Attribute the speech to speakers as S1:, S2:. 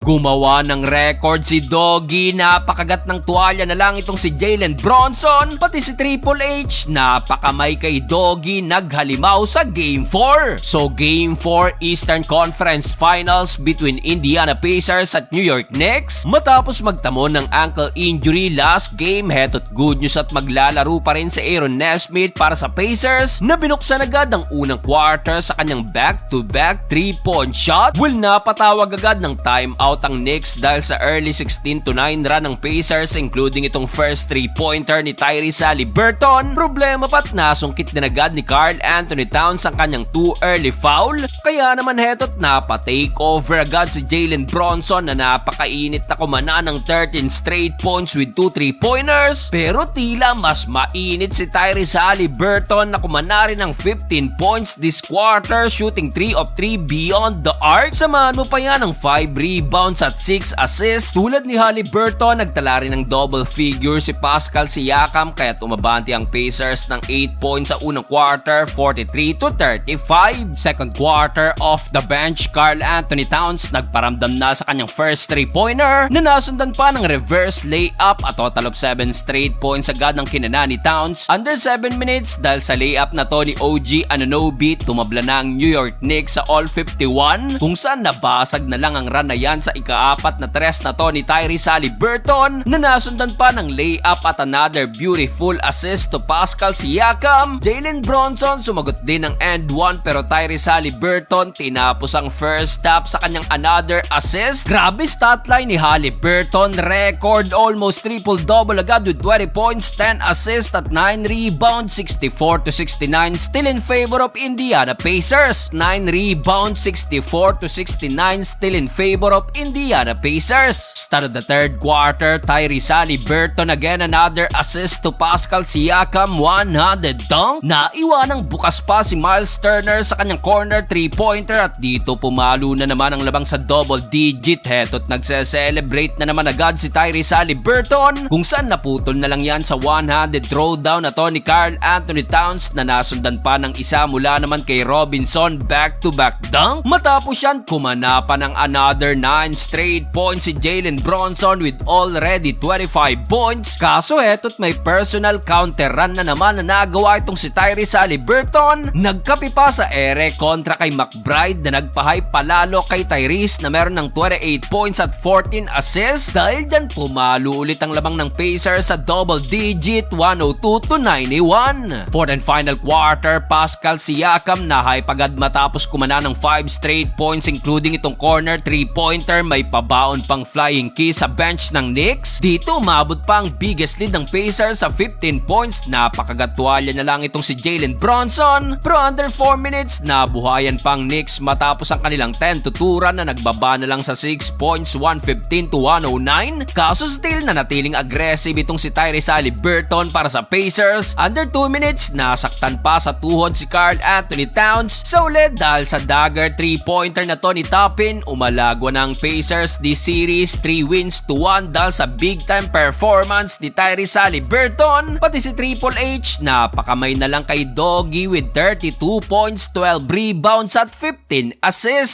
S1: Gumawa ng record si Doggy, napakagat ng tuwalya na lang itong si Jalen Bronson, pati si Triple H, napakamay kay Doggy, naghalimaw sa Game 4. So Game 4 Eastern Conference Finals between Indiana Pacers at New York Knicks. Matapos magtamo ng ankle injury last game, heto't good news at maglalaro pa rin si Aaron Nesmith para sa Pacers na binuksan agad ang unang quarter sa kanyang back-to-back 3-point shot. Will napatawag agad ng timeout ang Knicks dahil sa early 16-9 run ng Pacers, including itong first 3-pointer ni Tyrese Haliburton. Problema pa't nasungkit din agad ni Karl Anthony Towns ang kanyang too early foul. Kaya naman heto't napatake over agad si Jalen Bronson na napakainit na kumana ng 13 straight points with 2 3-pointers. Pero tila mas mainit si Tyrese Haliburton na kumana rin ng 15 points this quarter, shooting 3 of 3 beyond the arc. Samahan mo pa yan ng 5 rebounds at 6 assists. Tulad ni Haliburton, nagtala rin ng double figure si Pascal Siakam, kaya umabante ang Pacers ng 8 points sa unang quarter, 43-35. Second quarter, off the bench, Karl Anthony Towns nagparamdam na sa kanyang first 3-pointer na nasundan pa ng reverse layup. A total of 7 straight points agad ng kinana ni Towns under 7 minutes dahil sa layup na to ni OG Anunoby. Tumabla na ang New York Knicks sa All-51, kung saan nabasag na lang ang run na yan sa ika-4 na tres na to ni Tyrese Haliburton na nasundan pa ng layup at another beautiful assist to Pascal Siakam. Jalen Bronson sumagot din ng end 1 pero Tyrese Haliburton tinapos ang first half sa kanyang another assist. Grabe statline ni Haliburton, record almost triple-double agad with 20 points, 10 assists at 9 rebounds, 64-69 still in favor of Indiana Pacers. 9 rebounds, 64-69 still in favor of Indiana Pacers. Start of the third quarter, Tyrese Haliburton again another assist to Pascal Siakam, 100 dunk. Naiwanang bukas pa si Miles Turner sa kanyang corner 3-pointer at dito pumalo na naman ang labang sa double digit. Heto't nagse-celebrate na naman agad si Tyrese Haliburton, kung saan naputol na lang yan sa 100 throwdown na to ni Karl Anthony Towns na nasundan pa ng isa mula naman kay Robinson, back-to-back dunk. Matapos yan, kumana pa ng another 9 straight points si Jalen Bronson with already 25 points. Kaso heto't may personal counter run na naman na nagawa itong si Tyrese Haliburton. Nagkapi pa sa ere kontra kay McBride na nagpa-hype palalo kay Tyrese na meron ng 28 points at 14 assists. Dahil dyan pumalo ulit ang labang ng Pacers sa double digit, 102-91. Fourth and final quarter, Pascal Siakam na hype agad matapos kumana ng 5 straight points including itong corner 3-pointer. May pabaon pang flying kiss sa bench ng Knicks. Dito umabot pa ang biggest lead ng Pacers sa 15 points. Napakagatwalya na lang itong si Jalen Bronson. Pero under 4 minutes, nabuhayan pang Knicks matapos ang kanilang 10-2 run na nagbaba na lang sa 6 points, 115-109. Kaso still na natiling aggressive itong si Tyrese Haliburton para sa Pacers. Under 2 minutes, nasaktan pa sa tuhod si Karl Anthony Towns. Sa ulit dahil sa dagger 3-pointer na to ni Toppin, umalagwa ng Pacers this series 3-1 dahil sa big time performance ni Tyrese Haliburton. Pati si Triple H napakamay na lang kay Doggy with 32 points, 12 rebounds at 15 assists.